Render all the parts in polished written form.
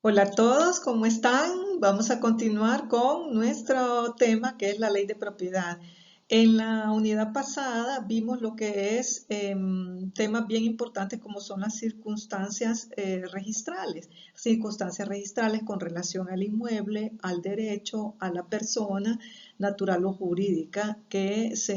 Hola a todos, ¿cómo están? Vamos a continuar con nuestro tema que es la ley de propiedad. En la unidad pasada vimos lo que es temas bien importantes como son las circunstancias registrales con relación al inmueble, al derecho, a la persona natural o jurídica que es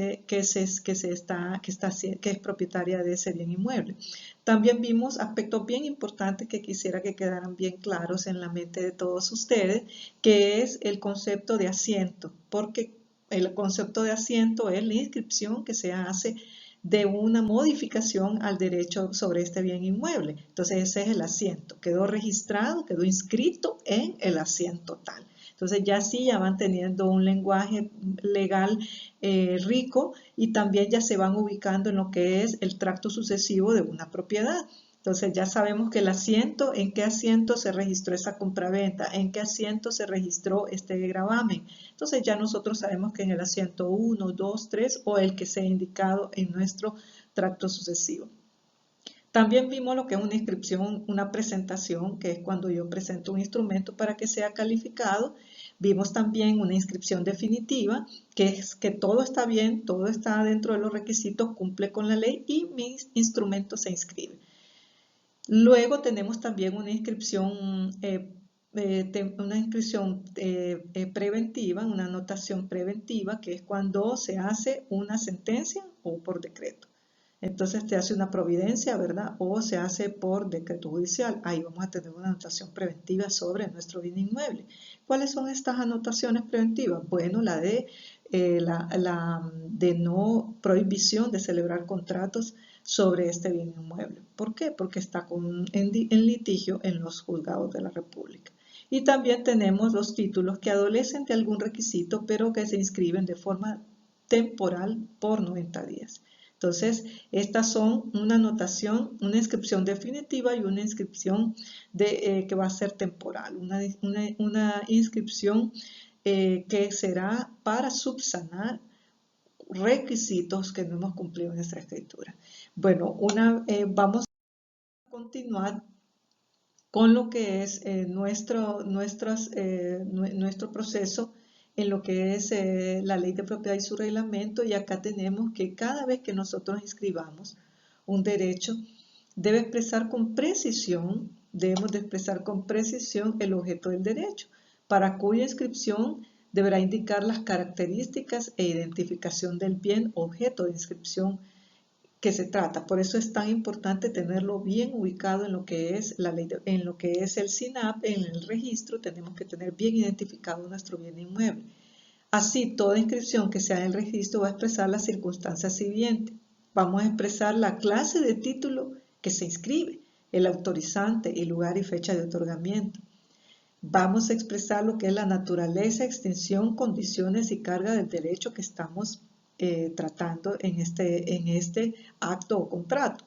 propietaria de ese bien inmueble. También vimos aspectos bien importantes que quisiera que quedaran bien claros en la mente de todos ustedes, que es el concepto de asiento, porque el concepto de asiento es la inscripción que se hace de una modificación al derecho sobre este bien inmueble. Entonces ese es el asiento, quedó registrado, quedó inscrito en el asiento tal. Entonces ya van teniendo un lenguaje legal rico y también ya se van ubicando en lo que es el tracto sucesivo de una propiedad. Entonces ya sabemos que el asiento, en qué asiento se registró esa compraventa, en qué asiento se registró este gravamen. Entonces ya nosotros sabemos que en el asiento 1, 2, 3 o el que sea indicado en nuestro tracto sucesivo. También vimos lo que es una inscripción, una presentación, que es cuando yo presento un instrumento para que sea calificado. Vimos también una inscripción definitiva, que es que todo está bien, todo está dentro de los requisitos, cumple con la ley y mi instrumento se inscribe. Luego tenemos también una inscripción preventiva, una anotación preventiva, que es cuando se hace una sentencia o por decreto. Entonces se hace una providencia, ¿verdad? O se hace por decreto judicial. Ahí vamos a tener una anotación preventiva sobre nuestro bien inmueble. ¿Cuáles son estas anotaciones preventivas? Bueno, la de no prohibición de celebrar contratos sobre este bien inmueble. ¿Por qué? Porque está en litigio en los juzgados de la República. Y también tenemos los títulos que adolecen de algún requisito, pero que se inscriben de forma temporal por 90 días. Entonces, estas son una anotación, una inscripción definitiva y una inscripción que va a ser temporal, una inscripción que será para subsanar requisitos que no hemos cumplido en esta escritura. Bueno, vamos a continuar con lo que es nuestro proceso en lo que es la ley de propiedad y su reglamento, y acá tenemos que cada vez que nosotros inscribamos un derecho, debemos de expresar con precisión el objeto del derecho, para cuya inscripción deberá indicar las características e identificación del bien objeto de inscripción que se trata. Por eso es tan importante tenerlo bien ubicado en lo que es la ley, en lo que es el SINAP, en el registro, tenemos que tener bien identificado nuestro bien inmueble. Así, toda inscripción que sea en el registro va a expresar las circunstancias siguientes. Vamos a expresar la clase de título que se inscribe, el autorizante, el lugar y fecha de otorgamiento. Vamos a expresar lo que es la naturaleza, extensión, condiciones y carga del derecho que estamos tratando en este acto o contrato.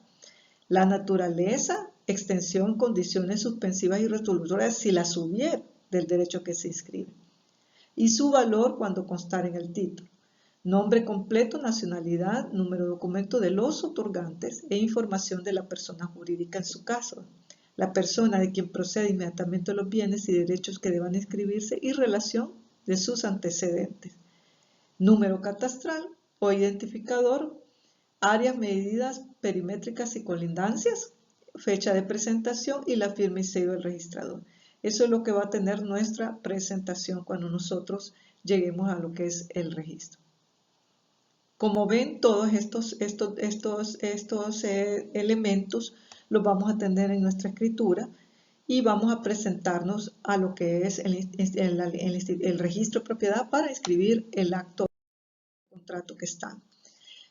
La naturaleza, extensión, condiciones suspensivas y resolutoras si las hubiera del derecho que se inscribe. Y su valor cuando constar en el título. Nombre completo, nacionalidad, número de documento de los otorgantes e información de la persona jurídica en su caso. La persona de quien procede inmediatamente los bienes y derechos que deban inscribirse y relación de sus antecedentes. Número catastral o identificador, áreas, medidas perimétricas y colindancias, fecha de presentación y la firma y sello del registrador. Eso es lo que va a tener nuestra presentación cuando nosotros lleguemos a lo que es el registro. Como ven, todos estos elementos los vamos a tener en nuestra escritura y vamos a presentarnos a lo que es el registro de propiedad para inscribir el acto o contrato que está.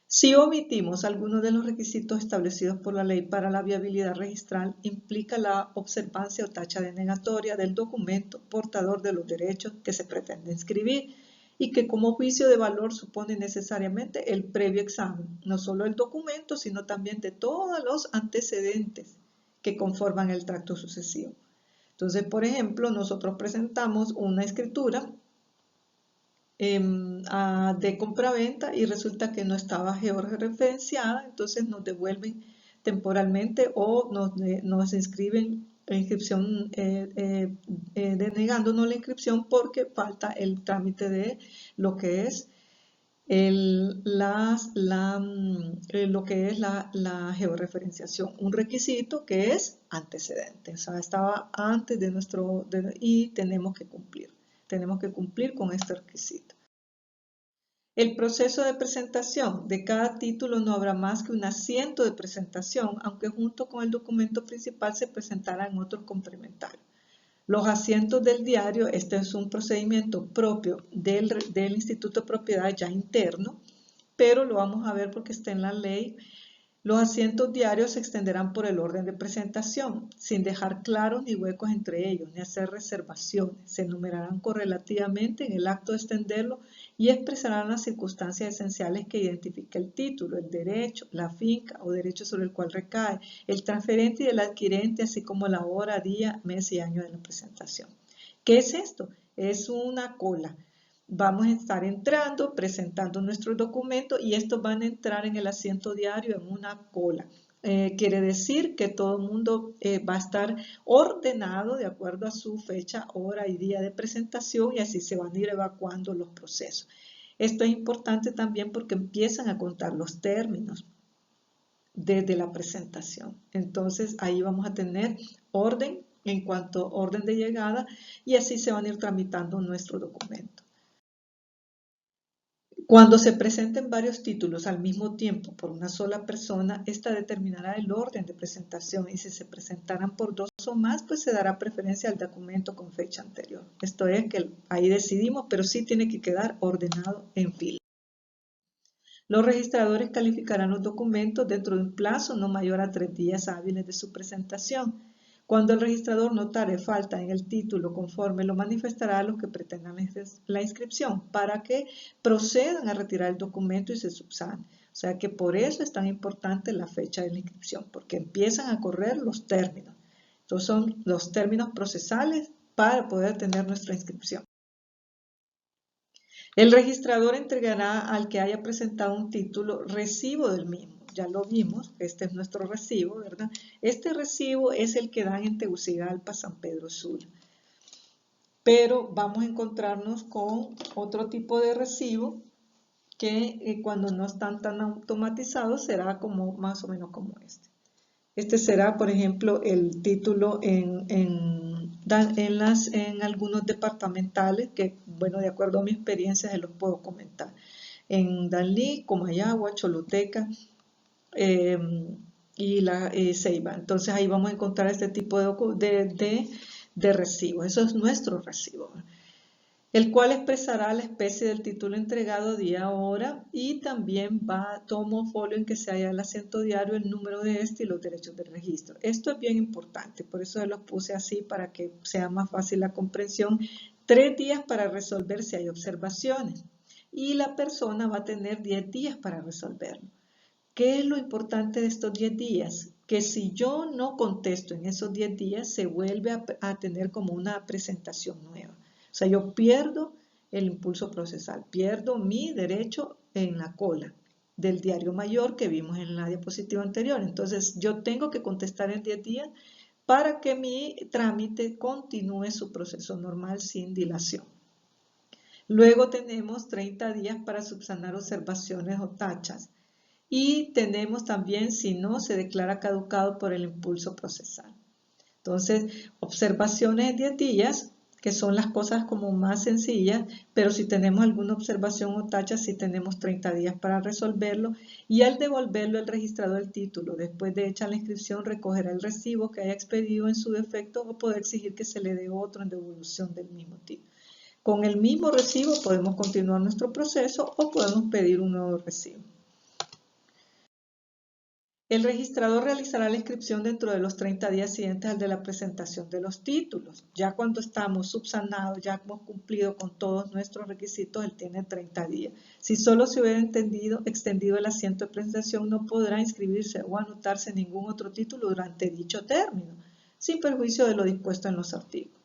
Si omitimos algunos de los requisitos establecidos por la ley para la viabilidad registral, implica la observancia o tacha denegatoria del documento portador de los derechos que se pretende inscribir y que como juicio de valor supone necesariamente el previo examen, no solo el documento, sino también de todos los antecedentes que conforman el tracto sucesivo. Entonces, por ejemplo, nosotros presentamos una escritura de compraventa y resulta que no estaba georreferenciada, entonces nos devuelven temporalmente o nos inscriben inscripción, denegándonos la inscripción porque falta el trámite de lo que es la georreferenciación, un requisito que es antecedente, o sea, estaba antes de y tenemos que cumplir con este requisito. El proceso de presentación de cada título no habrá más que un asiento de presentación, aunque junto con el documento principal se presentarán otros complementarios. Los asientos del diario, este es un procedimiento propio del Instituto de Propiedad ya interno, pero lo vamos a ver porque está en la ley. Los asientos diarios se extenderán por el orden de presentación, sin dejar claros ni huecos entre ellos, ni hacer reservaciones. Se enumerarán correlativamente en el acto de extenderlo y expresarán las circunstancias esenciales que identifica el título, el derecho, la finca o derecho sobre el cual recae, el transferente y el adquirente, así como la hora, día, mes y año de la presentación. ¿Qué es esto? Es una cola. Vamos a estar entrando, presentando nuestros documentos y estos van a entrar en el asiento diario en una cola. Quiere decir que todo el mundo va a estar ordenado de acuerdo a su fecha, hora y día de presentación y así se van a ir evacuando los procesos. Esto es importante también porque empiezan a contar los términos desde la presentación. Entonces ahí vamos a tener orden en cuanto a orden de llegada y así se van a ir tramitando nuestros documentos. Cuando se presenten varios títulos al mismo tiempo por una sola persona, esta determinará el orden de presentación y si se presentaran por dos o más, pues se dará preferencia al documento con fecha anterior. Esto es que ahí decidimos, pero sí tiene que quedar ordenado en fila. Los registradores calificarán los documentos dentro de un plazo no mayor a 3 días hábiles de su presentación. Cuando el registrador notare falta en el título conforme, lo manifestará a los que pretendan la inscripción para que procedan a retirar el documento y se subsane. O sea que por eso es tan importante la fecha de la inscripción, porque empiezan a correr los términos. Entonces son los términos procesales para poder tener nuestra inscripción. El registrador entregará al que haya presentado un título recibo del mismo. Ya lo vimos, este es nuestro recibo, ¿verdad? Este recibo es el que dan en Tegucigalpa, San Pedro Sula. Pero vamos a encontrarnos con otro tipo de recibo que cuando no están tan automatizados será como más o menos como este. Este será, por ejemplo, el título en algunos departamentales que, bueno, de acuerdo a mi experiencia se los puedo comentar. En Danlí, Comayagua, Choluteca y la Ceiba. Entonces ahí vamos a encontrar este tipo de recibo. Eso es nuestro recibo, el cual expresará la especie del título entregado, día, hora, y también tomo folio en que se halla el asiento diario, el número de este y los derechos de registro. Esto es bien importante, por eso se los puse así para que sea más fácil la comprensión. 3 días para resolver si hay observaciones y la persona va a tener 10 días para resolverlo. ¿Qué es lo importante de estos 10 días? Que si yo no contesto en esos 10 días, se vuelve a tener como una presentación nueva. O sea, yo pierdo el impulso procesal, pierdo mi derecho en la cola del diario mayor que vimos en la diapositiva anterior. Entonces, yo tengo que contestar en 10 días para que mi trámite continúe su proceso normal sin dilación. Luego tenemos 30 días para subsanar observaciones o tachas. Y tenemos también si no se declara caducado por el impulso procesal. Entonces, observaciones en 10 días, que son las cosas como más sencillas, pero si tenemos alguna observación o tacha, sí tenemos 30 días para resolverlo. Y al devolverlo el registrador del título, después de hecha la inscripción, recogerá el recibo que haya expedido en su defecto o poder exigir que se le dé otro en devolución del mismo tipo. Con el mismo recibo podemos continuar nuestro proceso o podemos pedir un nuevo recibo. El registrador realizará la inscripción dentro de los 30 días siguientes al de la presentación de los títulos. Ya cuando estamos subsanados, ya hemos cumplido con todos nuestros requisitos, él tiene 30 días. Si solo se hubiera extendido el asiento de presentación, no podrá inscribirse o anotarse ningún otro título durante dicho término, sin perjuicio de lo dispuesto en los artículos.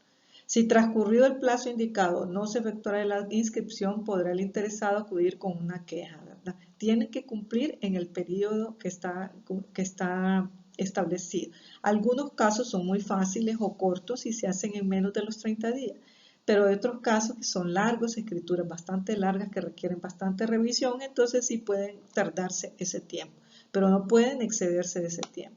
Si transcurrido el plazo indicado no se efectuará la inscripción, podrá el interesado acudir con una queja, ¿verdad? Tiene que cumplir en el periodo que está establecido. Algunos casos son muy fáciles o cortos y se hacen en menos de los 30 días, pero hay otros casos que son largos, escrituras bastante largas que requieren bastante revisión, entonces sí pueden tardarse ese tiempo, pero no pueden excederse de ese tiempo.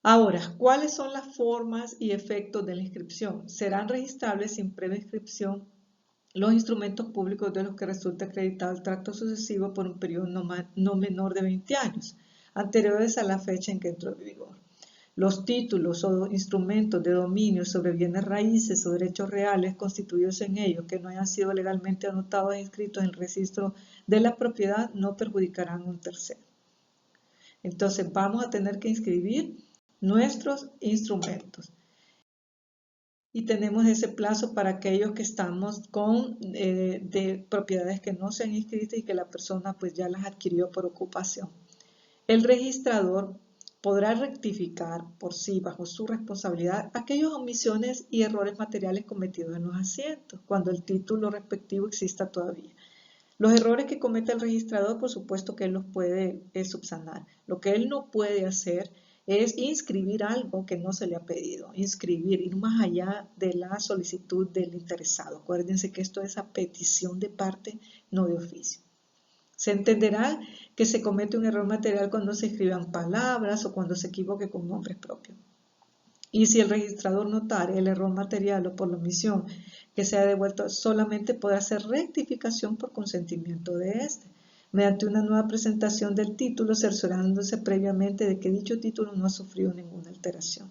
Ahora, ¿cuáles son las formas y efectos de la inscripción? Serán registrables sin previa inscripción los instrumentos públicos de los que resulta acreditado el tracto sucesivo por un periodo no menor de 20 años, anteriores a la fecha en que entró en vigor. Los títulos o instrumentos de dominio sobre bienes raíces o derechos reales constituidos en ellos que no hayan sido legalmente anotados e inscritos en el registro de la propiedad no perjudicarán a un tercero. Entonces vamos a tener que inscribir nuestros instrumentos. Y tenemos ese plazo para aquellos que estamos con de propiedades que no se han inscrito y que la persona pues ya las adquirió por ocupación. El registrador podrá rectificar por sí, bajo su responsabilidad, aquellas omisiones y errores materiales cometidos en los asientos, cuando el título respectivo exista todavía. Los errores que comete el registrador, por supuesto que él los puede subsanar. Lo que él no puede hacer es inscribir algo que no se le ha pedido, ir más allá de la solicitud del interesado. Acuérdense que esto es a petición de parte, no de oficio. Se entenderá que se comete un error material cuando se escriban palabras o cuando se equivoque con nombres propios. Y si el registrador notare el error material o por la omisión que sea devuelto, solamente podrá hacer rectificación por consentimiento de éste, mediante una nueva presentación del título, cerciorándose previamente de que dicho título no ha sufrido ninguna alteración.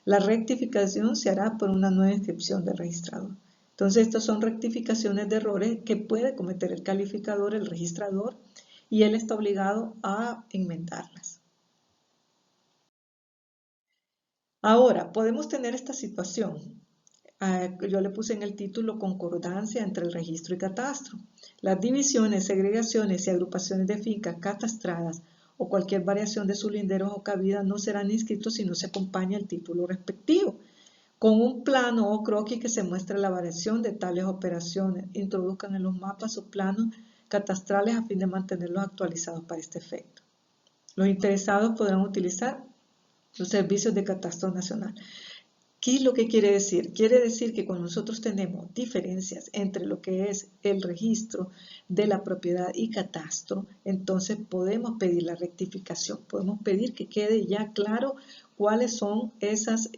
La rectificación se hará por una nueva inscripción del registrador. Entonces, estas son rectificaciones de errores que puede cometer el calificador, el registrador, y él está obligado a enmendarlas. Ahora, podemos tener esta situación. Yo le puse en el título concordancia entre el registro y catastro. Las divisiones, segregaciones y agrupaciones de fincas catastradas o cualquier variación de sus linderos o cabidas no serán inscritos si no se acompaña el título respectivo, con un plano o croquis que se muestre la variación de tales operaciones. Introduzcan en los mapas o planos catastrales a fin de mantenerlos actualizados para este efecto. Los interesados podrán utilizar los servicios de Catastro Nacional. ¿Qué es lo que quiere decir? Quiere decir que cuando nosotros tenemos diferencias entre lo que es el registro de la propiedad y catastro, entonces podemos pedir la rectificación, podemos pedir que quede ya claro cuáles son esas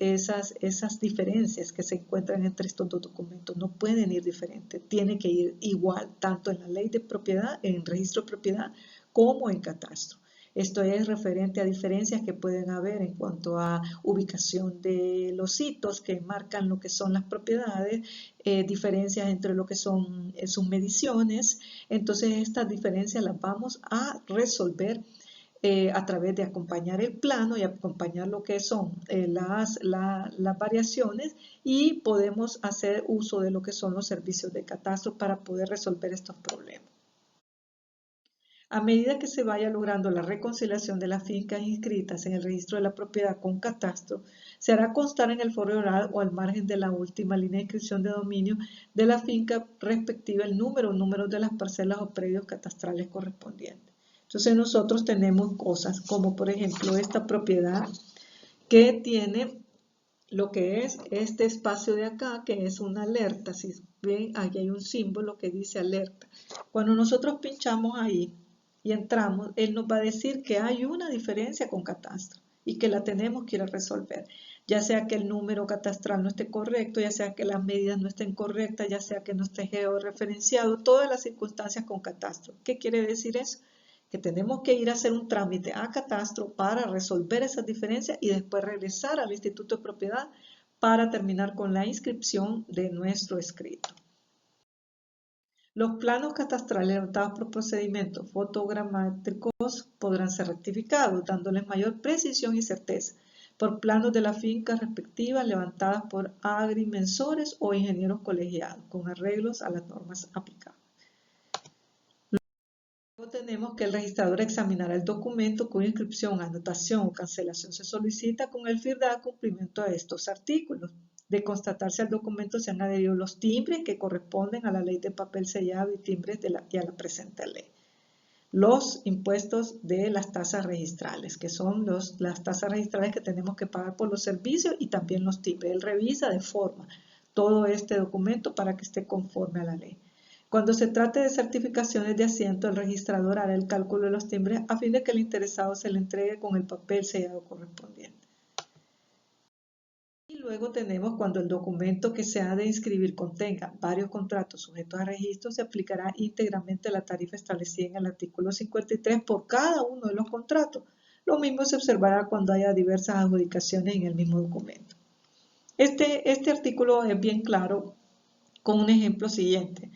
diferencias que se encuentran entre estos dos documentos. No pueden ir diferentes, tiene que ir igual, tanto en la ley de propiedad, en el registro de propiedad, como en catastro. Esto es referente a diferencias que pueden haber en cuanto a ubicación de los sitios que marcan lo que son las propiedades, diferencias entre lo que son sus mediciones. Entonces estas diferencias las vamos a resolver a través de acompañar el plano y acompañar lo que son las variaciones, y podemos hacer uso de lo que son los servicios de catastro para poder resolver estos problemas. A medida que se vaya logrando la reconciliación de las fincas inscritas en el registro de la propiedad con catastro, se hará constar en el foro oral o al margen de la última línea de inscripción de dominio de la finca respectiva el número de las parcelas o predios catastrales correspondientes. Entonces nosotros tenemos cosas como por ejemplo esta propiedad que tiene lo que es este espacio de acá, que es una alerta. Si ven, aquí hay un símbolo que dice alerta. Cuando nosotros pinchamos ahí y entramos, él nos va a decir que hay una diferencia con catastro y que la tenemos que ir a resolver. Ya sea que el número catastral no esté correcto, ya sea que las medidas no estén correctas, ya sea que no esté georreferenciado, todas las circunstancias con catastro. ¿Qué quiere decir eso? Que tenemos que ir a hacer un trámite a catastro para resolver esas diferencias y después regresar al Instituto de Propiedad para terminar con la inscripción de nuestro escrito. Los planos catastrales adoptados por procedimientos fotogramátricos podrán ser rectificados, dándoles mayor precisión y certeza, por planos de la finca respectiva levantadas por agrimensores o ingenieros colegiados, con arreglos a las normas aplicables. Luego tenemos que el registrador examinará el documento cuya inscripción, anotación o cancelación se solicita con el fin de dar cumplimiento a estos artículos. De constatarse al documento se han adherido los timbres que corresponden a la ley de papel sellado y timbres y a la presente ley. los impuestos de las tasas registrales, que son las tasas registrales que tenemos que pagar por los servicios y también los timbres. Él revisa de forma todo este documento para que esté conforme a la ley. Cuando se trate de certificaciones de asiento, el registrador hará el cálculo de los timbres a fin de que el interesado se le entregue con el papel sellado correspondiente. Y luego tenemos cuando el documento que se ha de inscribir contenga varios contratos sujetos a registro, se aplicará íntegramente la tarifa establecida en el artículo 53 por cada uno de los contratos. Lo mismo se observará cuando haya diversas adjudicaciones en el mismo documento. Este artículo es bien claro con un ejemplo siguiente.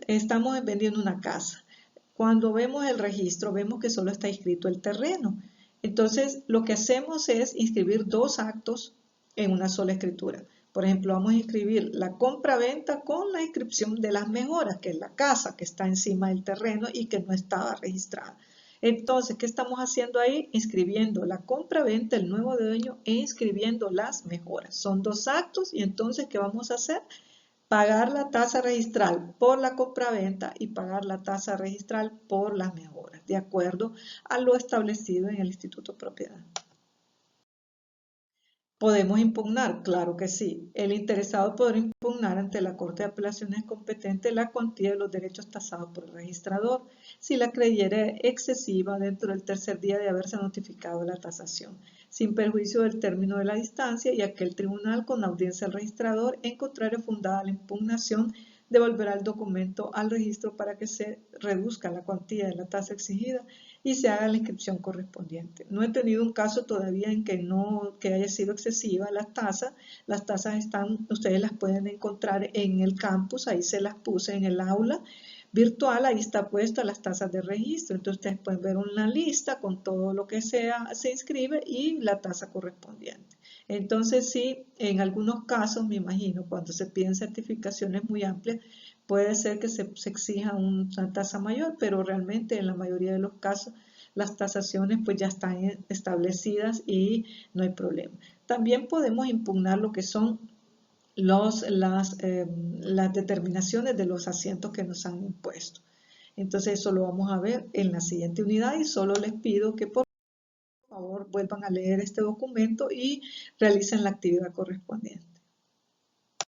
Estamos vendiendo una casa. Cuando vemos el registro, vemos que solo está inscrito el terreno. Entonces, lo que hacemos es inscribir dos actos en una sola escritura. Por ejemplo, vamos a inscribir la compra-venta con la inscripción de las mejoras, que es la casa que está encima del terreno y que no estaba registrada. Entonces, ¿qué estamos haciendo ahí? Inscribiendo la compra-venta, el nuevo dueño, e inscribiendo las mejoras. Son dos actos y entonces, ¿qué vamos a hacer? Pagar la tasa registral por la compraventa y pagar la tasa registral por las mejoras, de acuerdo a lo establecido en el Instituto de Propiedad. ¿Podemos impugnar? Claro que sí. El interesado podrá impugnar ante la Corte de Apelaciones competente la cuantía de los derechos tasados por el registrador, si la creyera excesiva dentro del tercer día de haberse notificado la tasación, sin perjuicio del término de la distancia, y aquel tribunal, con audiencia al registrador, en contrario fundada la impugnación, devolverá el documento al registro para que se reduzca la cuantía de la tasa exigida y se haga la inscripción correspondiente. No he tenido un caso todavía en que haya sido excesiva la tasa. Las tasas ustedes las pueden encontrar en el campus, ahí se las puse en el aula virtual, ahí está puesta las tasas de registro. Entonces ustedes pueden ver una lista con todo lo que se inscribe y la tasa correspondiente. Entonces sí, en algunos casos, me imagino, cuando se piden certificaciones muy amplias, puede ser que se exija una tasa mayor, pero realmente en la mayoría de los casos las tasaciones pues ya están establecidas y no hay problema. También podemos impugnar lo que son las determinaciones de los asientos que nos han impuesto. Entonces eso lo vamos a ver en la siguiente unidad y solo les pido que por favor vuelvan a leer este documento y realicen la actividad correspondiente.